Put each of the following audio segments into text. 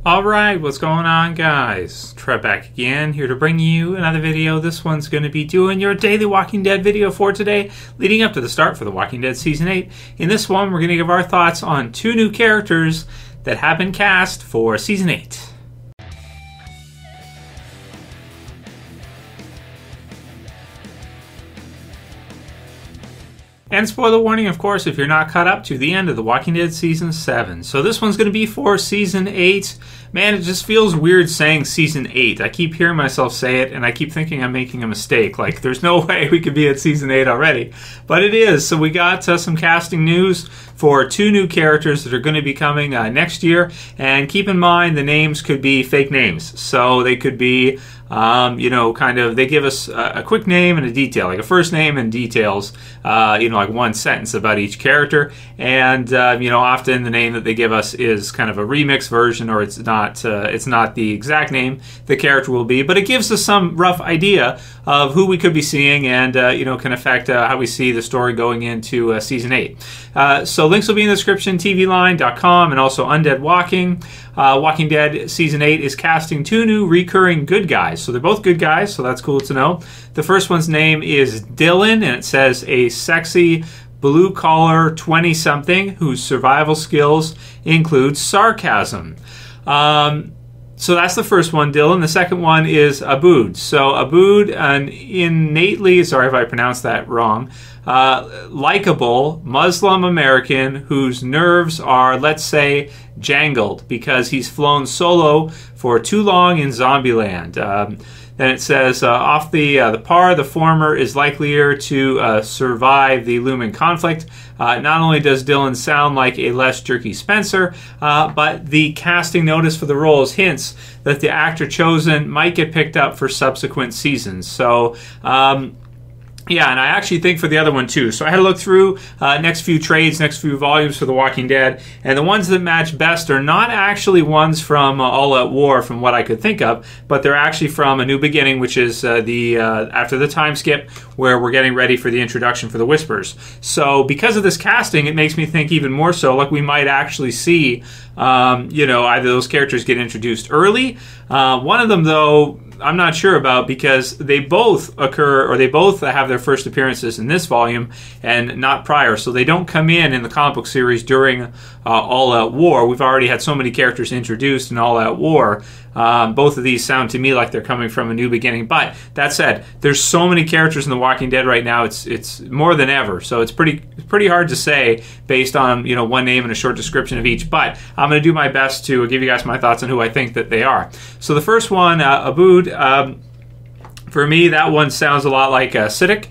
Alright, what's going on, guys? Trev back again, here to bring you another video. This one's going to be doing your daily Walking Dead video for today, leading up to the start for The Walking Dead Season 8. In this one, we're going to give our thoughts on two new characters that have been cast for Season 8. And spoiler warning, of course, if you're not caught up to the end of The Walking Dead Season 7. So this one's going to be for Season 8. Man, it just feels weird saying Season 8. I keep hearing myself say it, and I keep thinking I'm making a mistake. Like, there's no way we could be at Season 8 already. But it is. So we got some casting news for two new characters that are going to be coming next year. And keep in mind, the names could be fake names. So they could be... they give us a quick name and a detail, like a first name and details, like one sentence about each character. And, often the name that they give us is kind of a remix version, or it's not the exact name the character will be, but it gives us some rough idea of who we could be seeing and, can affect how we see the story going into Season 8. So links will be in the description, tvline.com, and also Undead Walking. Walking Dead Season 8 is casting two new recurring good guys. So they're both good guys, so that's cool to know. The first one's name is Dillon, and it says a sexy blue-collar 20-something whose survival skills include sarcasm. So that's the first one, Dillon. The second one is Abbud. So Abbud, an innately, sorry if I pronounced that wrong, likable Muslim American whose nerves are, let's say, jangled because he's flown solo for too long in zombieland. Then it says, off the par, the former is likelier to survive the looming conflict. Not only does Dillon sound like a less jerky Spencer, but the casting notice for the roles hints that the actor chosen might get picked up for subsequent seasons. So, yeah, and I actually think for the other one too. So I had to look through next few trades, next few volumes for The Walking Dead, and the ones that match best are not actually ones from All Out War, from what I could think of, but they're actually from A New Beginning, which is after the time skip, where we're getting ready for the introduction for the Whispers. So because of this casting, it makes me think even more so, like we might actually see, either those characters get introduced early. One of them, though, I'm not sure about because they both occur, or they both have their first appearances in this volume and not prior. So they don't come in the comic book series during All Out War. We've already had so many characters introduced in All Out War. Both of these sound to me like they're coming from A New Beginning. But that said, there's so many characters in The Walking Dead right now. It's more than ever. So it's pretty hard to say based on one name and a short description of each. But I'm going to do my best to give you guys my thoughts on who I think that they are. So the first one, Abbud. For me, that one sounds a lot like Siddiq,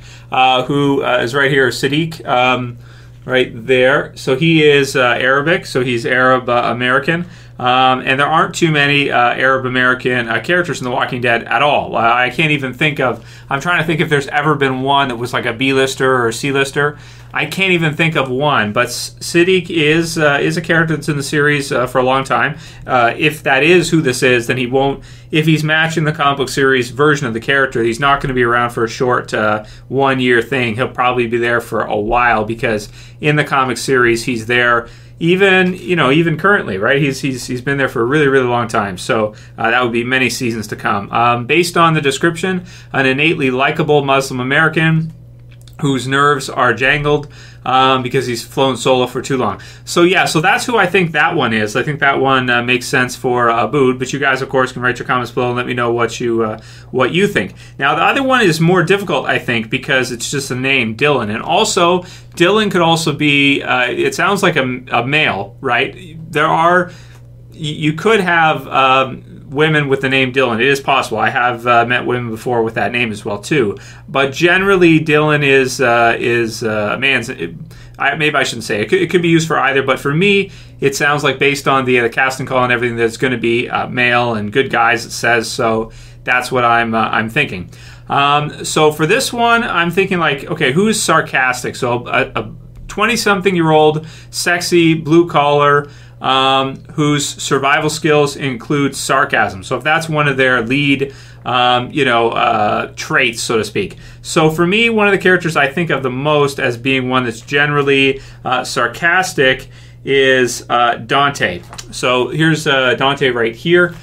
who is right here, Siddiq, right there. So he is Arabic, so he's Arab American. And there aren't too many Arab American characters in The Walking Dead at all. I can't even think of, I'm trying to think if there's ever been one that was like a B-lister or a C-lister. I can't even think of one, but Siddiq is a character that's in the series for a long time. If that is who this is, then he won't, if he's matching the comic book series version of the character, he's not going to be around for a short 1 year thing. He'll probably be there for a while because in the comic series he's there even currently, right? He's been there for a really, really long time. So that would be many seasons to come. Based on the description, an innately likable Muslim American whose nerves are jangled because he's flown solo for too long. So yeah, so that's who I think that one is. I think that one makes sense for Abbud, but you guys, of course, can write your comments below and let me know what you think. Now, the other one is more difficult, I think, because it's just a name, Dillon. And also, Dillon could also be, it sounds like a male, right? You could have women with the name Dillon. It is possible. I have met women before with that name as well too. But generally, Dillon is a man's. Maybe I shouldn't say it could be used for either. But for me, it sounds like based on the casting call and everything, that it's going to be male and good guys. It says so. That's what I'm thinking. So for this one, I'm thinking like, okay, who's sarcastic? So a 20-something-year-old, sexy, blue collar. Whose survival skills include sarcasm. So if that's one of their lead, traits, so to speak. So for me, one of the characters I think of the most as being one that's generally sarcastic is Dante. So here's Dante right here.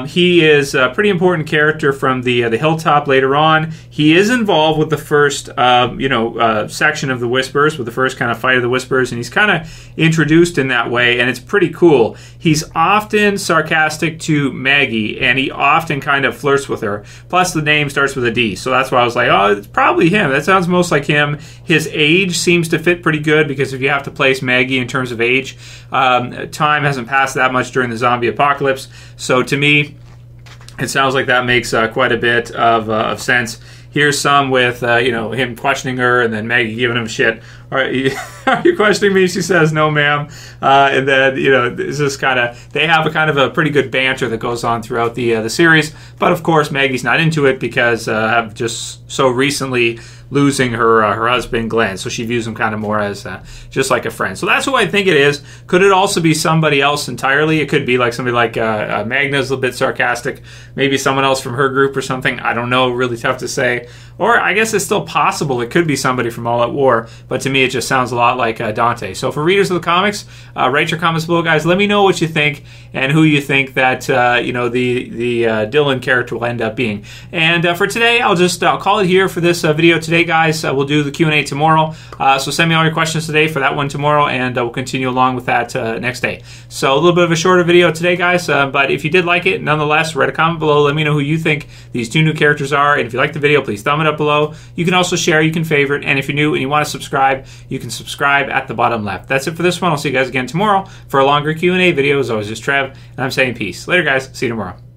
He is a pretty important character from the hilltop later on. He is involved with the first, section of the Whispers, with the first kind of fight of the Whispers, and he's kind of introduced in that way, and it's pretty cool. He's often sarcastic to Maggie, and he often kind of flirts with her. Plus, the name starts with a D, so that's why I was like, oh, it's probably him. That sounds most like him. His age seems to fit pretty good, because if you have to place Maggie in terms of age, time hasn't passed that much during the zombie apocalypse, so to me, it sounds like that makes quite a bit of sense. Here's some with him questioning her, and then Maggie giving him shit. Are you questioning me? She says, no, ma'am. And then it's just they have a kind of a pretty good banter that goes on throughout the series. But of course, Maggie's not into it because of just so recently losing her husband, Glenn. So she views him kind of more as just like a friend. So that's who I think it is. Could it also be somebody else entirely? It could be like somebody like Magna's a little bit sarcastic. Maybe someone else from her group or something. I don't know. Really tough to say. Or I guess it's still possible it could be somebody from All Out War. But to me, it just sounds a lot like Dante. So for readers of the comics, write your comments below, guys. Let me know what you think and who you think that the Dillon character will end up being. And for today, I'll call it here for this video today, guys. We'll do the Q&A tomorrow. So send me all your questions today for that one tomorrow, and we'll continue along with that next day. So a little bit of a shorter video today, guys. But if you did like it, nonetheless, write a comment below. Let me know who you think these two new characters are. And if you like the video, please thumb it up below. You can also share, you can favorite, and if you're new and you want to subscribe, you can subscribe at the bottom left. That's it for this one. I'll see you guys again tomorrow for a longer Q&A video. As always, it's Trev, and I'm saying peace. Later, guys. See you tomorrow.